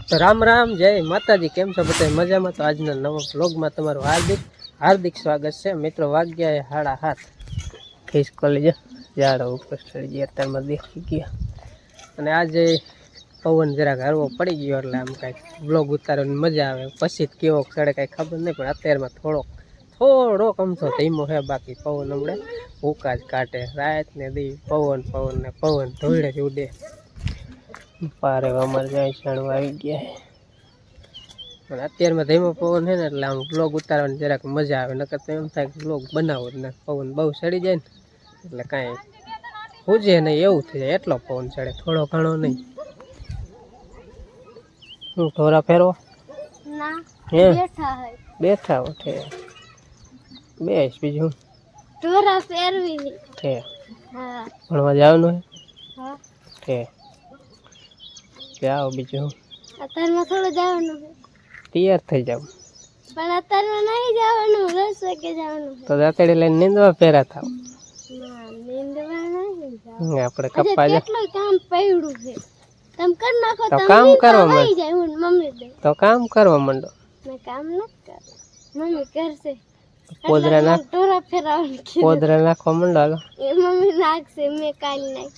તો રામ રામ, જય માતાજી। કેમ છો બધા? મજામાં? તો આજના નવા બ્લોગમાં તમારું હાર્દિક સ્વાગત છે મિત્રો। વાગ્યા 7:30 ખિસકોલી ઝાડો ઉપર ચડી ગયા, અત્યારમાં દેખી ગયા। અને આજે પવન જરાક હરવો પડી ગયો એટલે આમ કાંઈક બ્લોગ ઉતારવાની મજા આવે। પછી કેવો ચડે કાંઈ ખબર નહીં, પણ અત્યારમાં થોડોક અમથો ધીમો છે। બાકી પવન હમણાં ભૂકા જ કાઢે, રાત ને દી પવન ને પવન ધોઈડે જ ઉડે। પારે અમારે જાય છાણવા આવી ગયા પણ અત્યારમાં ધીમો પવન છે ને એટલે આમ બ્લોગ ઉતારવાની જરાક મજા આવે। નકર તો એમ થાય કે બ્લોગ બનાવો જ ને, પવન બહુ ચડી જાય ને એટલે કાંઈ પૂજે નહીં એવું થઈ જાય, એટલો પવન ચડે, થોડો ઘણો નહીં। હું ઢોરા ફેરવો બેઠા ઉઠે બેસ, બીજું ઢોરા ફેરવી છે ભણવા જવાનું છે જાઓ। બીજું અત્યારમાં થોડું જવાનું તૈયાર થઈ જાવ, પણ અત્યારમાં નહીં જવાનું, 10 વાગે જવાનું તો દાંતડી લઈને નીંદવા ફેરા થાવ। આપણે કપ્પા કેટલું કામ પડ્યું છે, તમે કરી નાખો તો કામ કરવા માંડો, જાય હું મમ્મી દે તો કામ કરવા માંડો। મેં કામ ન કર, મમ્મી કરશે। પોદરા નાખ, ઢોરા ફેરવાનું પોદરા નાખવા માંડો હાલો। એ મમ્મી નાખશે, મેં કાઈ નાખ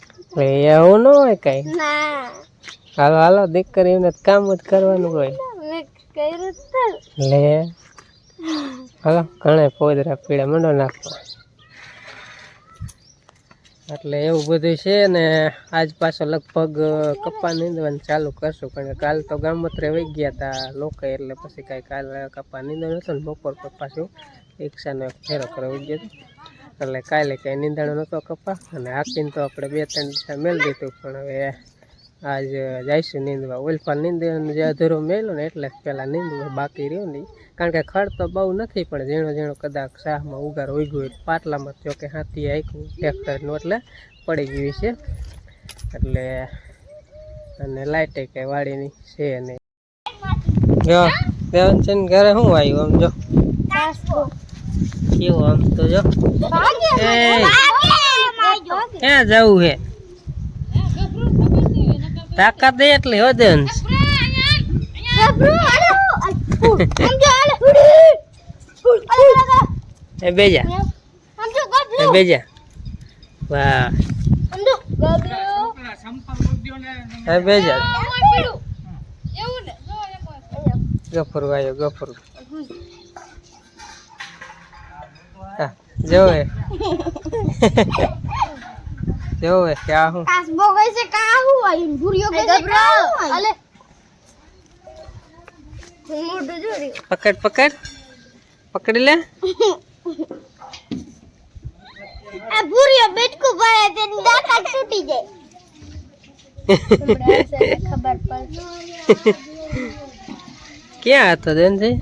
એવું ન હોય કઈ, ના હાલો દીકરીને કામ જ કરવાનું હોય। મેં કર્યું તો લે હાલો, ઘણા પોદરા પીડા માંડો નાખવા। એટલે એવું બધું છે ને આજ પાછો લગભગ કપ્પા નીંદવાનું ચાલુ કરશું, કારણ કે કાલ તો ગામત્રે વહી ગયા હતા લોકો, એટલે પછી કાંઈ કાલ કપ્પા નીંદવાનું હતું ને બપોર પર પાછું રિક્ષાનો એક ફેરો કરવા ગયો હતો, એટલે કાલે કાંઈ નીંદાણો નહોતો કપ્પા। અને આખીને તો આપણે 2-3 દિવસ મેળ દીધું, પણ હવે આજ જઈશું નીંદવા। ઓલફાલ નીંદવાનું જે અધૂરો મેળ્યો ને એટલે પહેલાં નીંદવું બાકી રહ્યું નહીં, કારણ કે ખડ તો બહુ નથી, પણ ઝીણો કદાચ શાહમાં ઉગાર ઉગ્યું હોય પાટલામાં, જો કે હાથી આખ્યું ટ્રેક્ટરનું એટલે પડી ગયું છે। એટલે અને લાઇટે કંઈ વાડીની છે નહીં। જો દેવન છે ને ઘરે શું આવ્યું આમ જો કેવું આમ તો જો ક્યાં જવું છે, તાકાત દે એટલી હો દેન બેજા બેજા વાહ બેજા ગફર વાયો ગફર જોવે જોવે ક્યાં હું પકડ પકડી લે। આ ભૂરિયો બેટકું ભાઈ તે દાંત તૂટી જાય, ખબર પડે ક્યાં હતો દેનજી?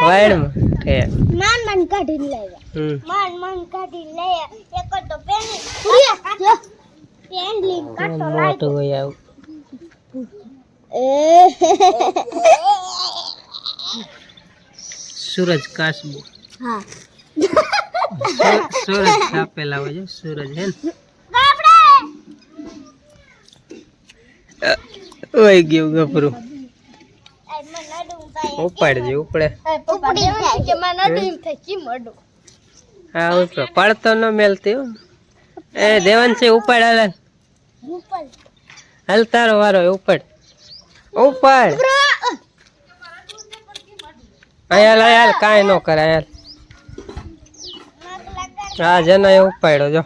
વાડમાં માન કાઢી લાવ્યા, માન કાઢી લાયા। એક તો પેન્ડલી કાટો મોટું હોય આવું સૂરજ કાસબો, હા સૂરજ છાપેલા હોય છે, સૂરજ હે ને ઓય ગયું ગભરું ઉપાડજે ઉપડે હા ઉપડે પડતો ન મેલતી એ દેવાંશી ઉપાડ હાલ હાલ તારો વારો ઉપાડ હાલ કાંઈ ન કરે હાલ હા જના એ ઉપાડ્યો જો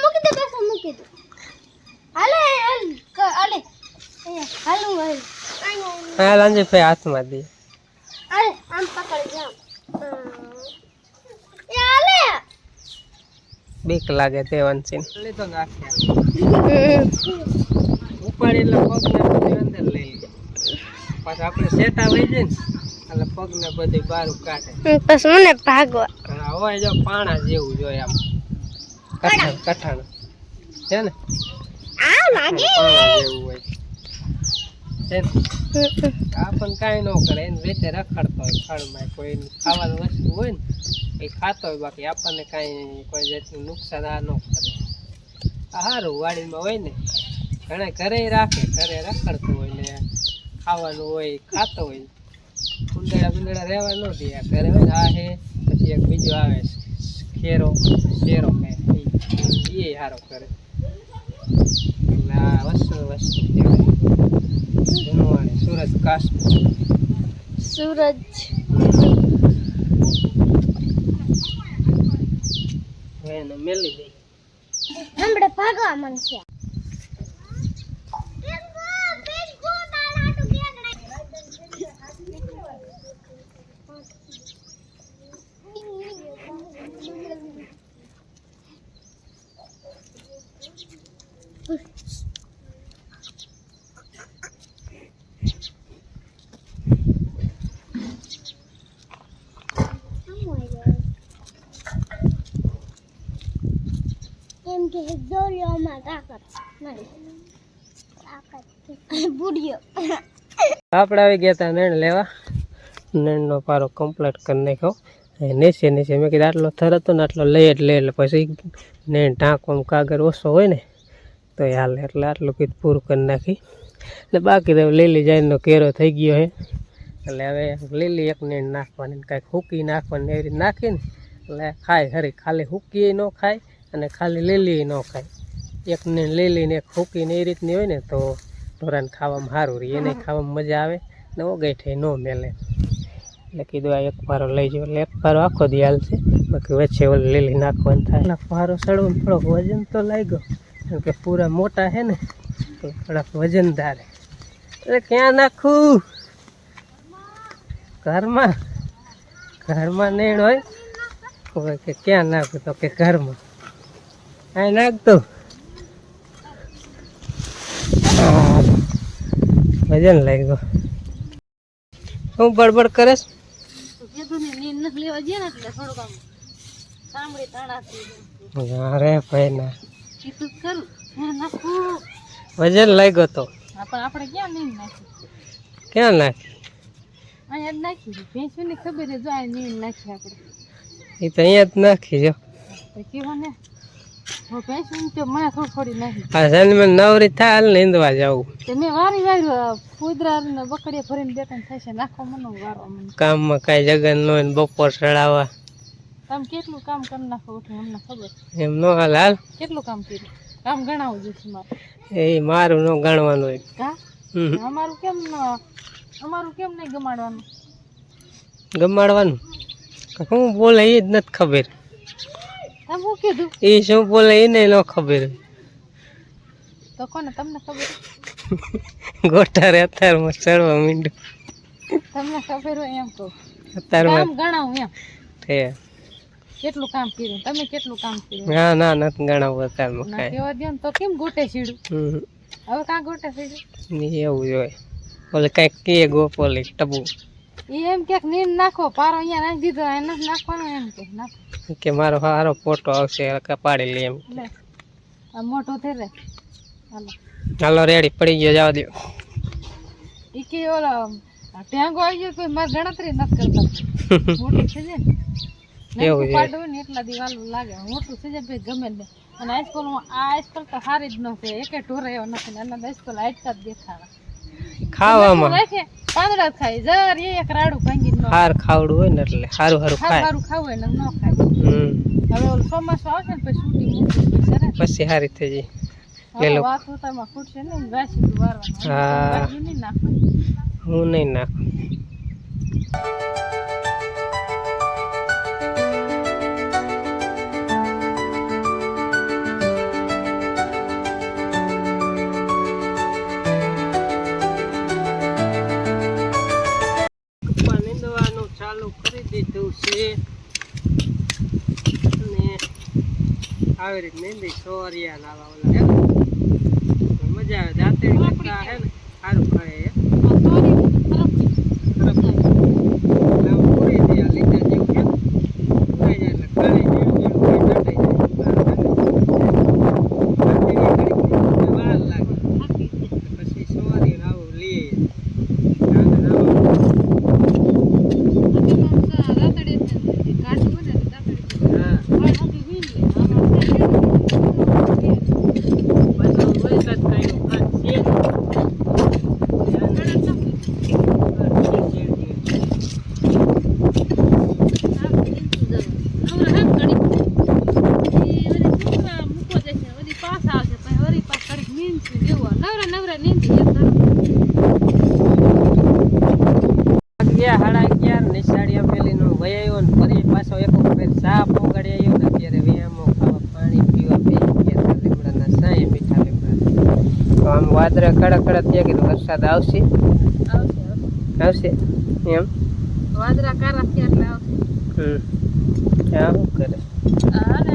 મૂકી દે હાલે હા લાંજી ભાઈ હાથમાં દે આમ પકડી જામ એ હાલે બીક લાગે દેવાંશી લીધો ઉપાડ એટલે પગ ને અંદર લઈ લે, પાછા આપણે સેટા વહી જાય ને એટલે પગ ને બધી બહાર કાઢે, પછી મને ભાગવા હોય જો પાણા જેવું જોઈએ આમ કઠાણ છે ને આ લાગે પાણા જેવું હોય છે ને, આ પણ કાંઈ ન કરે એને રીતે રખડતો હોય ખડમાં, કોઈ ખાવાનું વસ્તુ હોય ને એ ખાતો હોય, બાકી આપણને કાંઈ કોઈ જાતનું નુકસાન આ ન કરે। સારું વાડીમાં હોય ને ઘણા ઘરે રાખે, ઘરે રખડતું હોય ખાવાનું હોય ખાતો હોય. ઉંદરડા બુંદરડા રહેવા ન દે. આ ઘરે હોય ને આ હે પછી એક બીજો આવે શેરો કહે એ સારો કરે. એટલે આ વસ્તુ કહેવાય સુરજ કાશ્મીર સૂરજ એને મેલી દઈ. હમણે ભાગવા માંડશે. એમ કે દોરિયોમાં તાકાત બુડિયો. આપણે આવી ગયા હતા નેણ લેવા. નેણનો પારો કમ્પ્લીટ કરી નાખ્યો. નીચે મેં કીધું આટલો થર હતો ને આટલો લઈ જ લે. એટલે પછી નેણ ઢાંકવામાં કાગળ ઓછો હોય ને તો એ હાલે. એટલે આટલું કીધું પૂરું કરી નાખી. એટલે બાકી તો લીલી જાયનો કેરો થઈ ગયો છે. એટલે હવે લીલી એક નેણ નાખવાની કાંઈક હૂકી નાખવાની એવી રીતે નાખીને એટલે ખાય ખરી. ખાલી હૂકી ન ખાય અને ખાલી લીલી ન ખાય. એક નેણ લીલી ને એક હૂકીને એ રીતની હોય ને તો ઢોરાને ખાવામાં સારું રહે. એને ખાવામાં મજા આવે ને ઓગેઠે ન મેલે. એટલે કીધું આ એક પારો લઈ જાઓ. એટલે એક પારો આખો દી હાલશે. બાકી વચ્ચે ઓલી લીલી નાખવાની થાય. એટલે પારો ચડવું થોડોક વજન તો લાગ્યો કારણ કે પૂરા મોટા છે ને તો થોડાક વજનદાર. એટલે ક્યાં નાખું? ઘરમાં નેણ હોય કે ક્યાં નાખું? તો કે ઘરમાં. આ નાખતો વજન લાગ્યો. હું બડબડ કરેશ? અરે ભાઈ ના વજન લાગ્યો તો આપણે ક્યાં નહીં નાખી? ક્યાં નાખી? અહીંયા જ નાખી. ભેંસની ખબર જો આ નીણ નાખી આપણે. એ તો અહીંયા જ નાખી જો. તો કેવા ને ભેંસની તો મને થોડી નાખી. આ જન્મ નવરી થાય હાલ નીંદવા જવું. તો મેં વારી કુદરા ને બકડીએ ભરીને બે ત્રણ થશે નાખો મને વારો મને. કામમાં કાંઈ જગન ન હોય ને બપોર ચડાવવા. તમે કેટલું કામ કરી નાખો ઉઠી અમને ખબર. એમ નો હાલ હાલ. કેટલું કામ કર્યું? કામ ગણાવું જોઈએ મારે. એ મારું ન ગણવાનું હોય. કા અમારું કેમ નહીં ગમાડવાનું? ગમાડવાનું હું બોલે એ જ નથી ખબર. તમે શું કીધું? એ શું બોલે એને ન ખબર. તો કોને? તમને ખબર? ગોટારે અત્યારમાં ચડવા માંડ્યું. તમને ખબર હોય એમ કહું. અત્યારમાં કામ ગણાવું એમ. છે કેટલું કામ કર્યું? તમે કેટલું કામ કર્યું? ના નથી ગણાવું અત્યારમાં ના કાંઈ. કેવા દો ને તો કેમ ગોટે સીડું? હવે કાં ગોટે સીડું? એવું જ હોય. ઓલે કાંઈક કે ગોપોલી ટબુ એમ કે નીંદ નાખો પારો અહીંયા નાખી દીધો એને નાખવાનો એમ કે નાખો કે મારો સારો ફોટો આવશે પાડી લે એમ. લે આ મોટો થઈ રે. હાલો હાલો રેડી પડી ગયો જવા દો. ઈ કે ઓલો ટેંગો આવી ગયો કોઈ મારી ગણતરી નથી કરતા. મોટું થઈ જાય ને એવું છે. પાડવું ને એટલા દી વાલું લાગે. મોટું થઈ જાય ગમે ને. અને આજકાલમાં આ આજકાલ તો સારી જ નથી. એકે ઢોરે એવો નથી ને એના આજકાલ આજકા જ દેખાડા ખાવામાં પાંદડા ખાય જર એક રાડું ભાંગી ન હાર ખાવડું હોય ને એટલે સારું ખાય. સારું ખાવું હોય ને ન ખાય. હવે ઓલું ચોમાસું આવશે ને પછી શૂટિંગ પછી સારી થઈ જાય. હવે વાત ઉતારમાં ખૂટશે ને ગાછી વારવાનું. હા નહીં નાખવાનું. હું નહીં નાખું. ચાલુ કરી દીધું છે અને આવી રીતે મહેંદી સોરિયા લાવા ઓલા મજા આવે. દાંતેડી કરતા હે ને સારું ખાય. પૂરી દે લીધા જેવું કેમ ઉકાઈ જાય એટલે ખાઈ જેવું વાર લાગે. પછી સોરી રાવું લઈએ. નિશાળિયા મેલીનો વહી આવ્યો ને ફરી પાછો એક વખત ચા પોગાડી આવ્યો ને અત્યારે વ્યાયામો ખાવા પાણી પીવા બેસી ગયા હતા લીમડાના સાંયે મીઠા લીમડા. તો આમ વાદળા કડા કડા થયા કીધું વરસાદ આવશે આવશે એમ વાદળા કારા થયા એટલે આવશે. ક્યાં શું કરે હા ને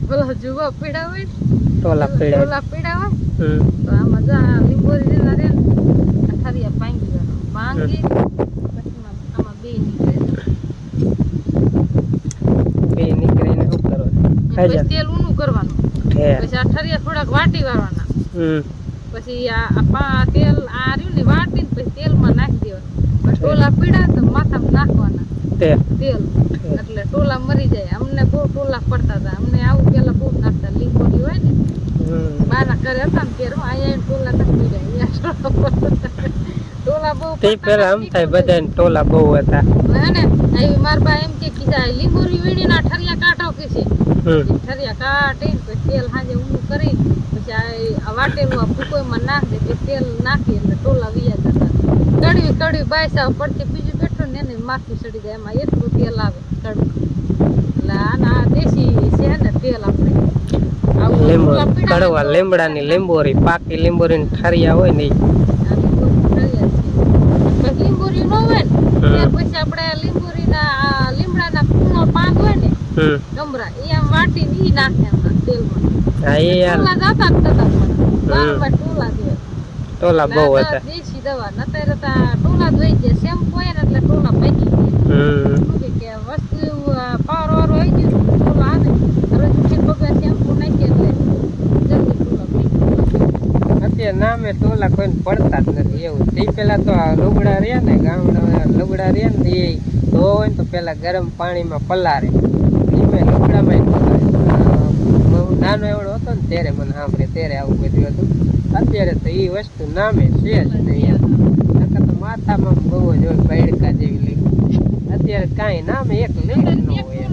બોલો જુઓ પીડા હોય ને ટોલા પીડા ટોલા પીડા હોય તો આમાં જા લીંબોરી જેલા રે ને અઠારિયા પાંગી જવાનો પાંગી પછી આમાં બે નીકળે નીકળીને શું કરવાનું પછી તેલ ઊનું કરવાનું પછી અઠારિયા થોડાક વાટી વાળવાના પછી આ તેલ આ રહ્યું ને વાટીને પછી તેલમાં નાખી દેવાનું પછી ટોલા પીડા તો માથામાં નાખવાના તેલ એટલે ટોલા મરી જાય. અમને બહુ ટોલા પડતા હતા. અમને આવું પેલા બહુ નાખતા લીંબોડી હોય ને મારા ઘરે હતા ને ત્યારે અહીંયા ટોલા નથી જાય ટોલા બહુ પેલા આમ થાય બધાને ટોલા બહુ હતા ને આવી મારા બા એમ કે કીધા લીંબોડી વીણીના ઠરિયા કાઢો કે છે ઠરિયા કાઢીને પછી તેલ સાંજે ઊંડું કરી પછી આ વાટેલું આ ભૂકોમાં નાખ દે પછી તેલ નાખી એટલે ટોલા વિયા જતા. કડવી બાયસા પડતી બીજું બેઠું ને એને માખી ચડી જાય એમાં એટલું તેલ આવે કડવું. એટલે આના દેશી છે ને તેલ આપણે કડવા લીમડાની લીંબોરી પાકી લીંબોરી ઠારિયા હોય ને લીંબોરી નો હોય ને ત્યાર પછી આપણે લીમડાના ફૂલનો પાન હોય ને ગમરા એ આમ વાટીને ઈ નાખે એમાં તેલમાં. ટોલા જતા ટોલા ટોલા બહુ હતા દેશી દવા નતર ટોલા જ વહી જાય. શેમ્પુ હોય ને એટલે ટોલા પૈકી કે વસ્તુ એવું પાવર વાળું આવી ગયું ટોલા આવે રોજ ઉઠી પગે શેમ્પુ નાખીએ એટલે જલ્દી ટોલા પૈકી. અત્યારે નામે ટોલા કોઈને પડતા જ નથી એવું. તે પેલા તો આ લુગડા રહ્યા ને ગામડા લુગડા રહ્યા ને એ ધોવા હોય ને તો પેલા ગરમ પાણીમાં પલારે એમાં લુગડામાં નાનો એવડો હતો ને ત્યારે મને સાંભળે ત્યારે આવું બધું હતું. અત્યારે તો એ વસ્તુ નામે છે જ નહીં. નકર તો માથામાં બહુ જ હોય પૈડકા જેવી લીક. અત્યારે કાંઈ નામે એક લીક ન હોય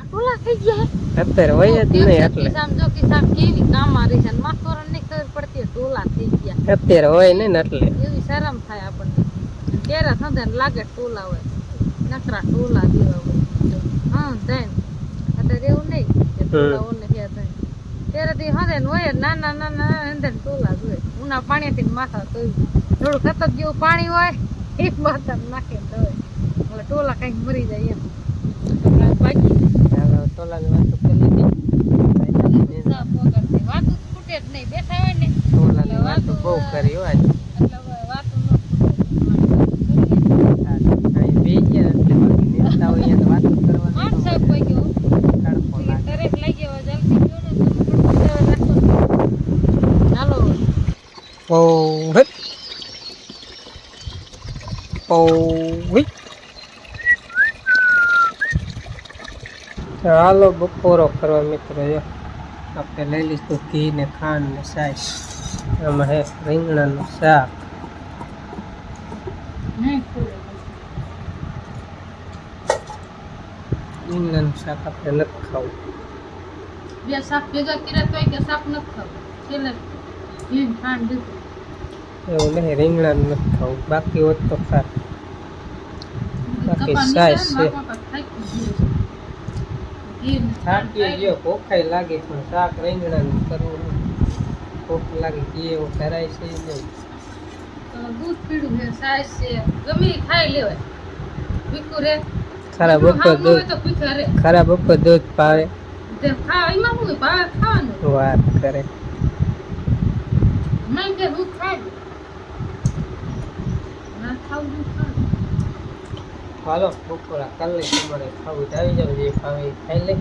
ટોલા થઈ ગયા અત્યારે હોય જ નહીં. એટલે સમજો કે સાહેબ કેવી કામ આવી છે માથોરણ ની ખબર પડતી ટોલા થઈ ગયા અત્યારે હોય નહીં ને એટલે એવી શરમ થાય આપણને. ત્યારે થતા લાગે ટોલા હોય નકરા ટોલા જેવા હોય હા ધન અત્યારે એવું નહીં કે ટોલાઓને ક્યાં થાય ત્યારે હદે હોય નાના અંદર ટોલા જોઈએ ઉના પાણીથી માથા ધોઈ થોડું ખતર જેવું પાણી હોય એ માથા નાખે ધોય એટલે ટોલા કઈક મરી જાય એમ બાકી ટોલાની વાતો કરી લીધી વાતો છૂટે જ નહીં બેઠા હોય ને ટોલાની વાતો બહુ કરી હોય એટલે વાતો ન બે ગયા એટલે બાકી નેતા હોય તો વાતો કરવાની સાહેબ કોઈ ગયો તડકો લાગે તરફ લઈ ગયો જલ્દી ગયો ને ચાલો હાલો બપોરો કરવા મિત્રો જો આપણે લઈ લીધું ઘી ને ખાંડ ને સાસ. આમાં હે રીંગણાનું શાક રીંગણાનું શાક આપણે નથી ખાવું. બે શાક ભેગા કર્યા તો કે શાક નથી ખાવું છેલ્લે ઘી ખાંડ દીધું એવું નહીં રીંગણાનું નથી ખાવું બાકી હોત તો ખા બાકી સાસ છે. થાકી ગયો ભૂખાઈ લાગી પણ શાક રીંગણાનું કરવું ભૂખ લાગી ઘી એવું કરાય છે નહીં. દૂધ પીડું છે સાસ છે ગમે ઈ ખાઈ લેવાય પીકું રે ખરાબ ઉપર દૂધ તો પીખા રે ખરાબ ઉપર દૂધ ભાવે તે ખા એમાં હું ભાવે ખાવાનું વાત કરે મેં કે હું ખાઈ ના ખાવું હું ખાવું હાલો બપોરા કરી લઈ તમારે ખાવું તો આવી જાવ જે ખાવે એ ખાઈ લે.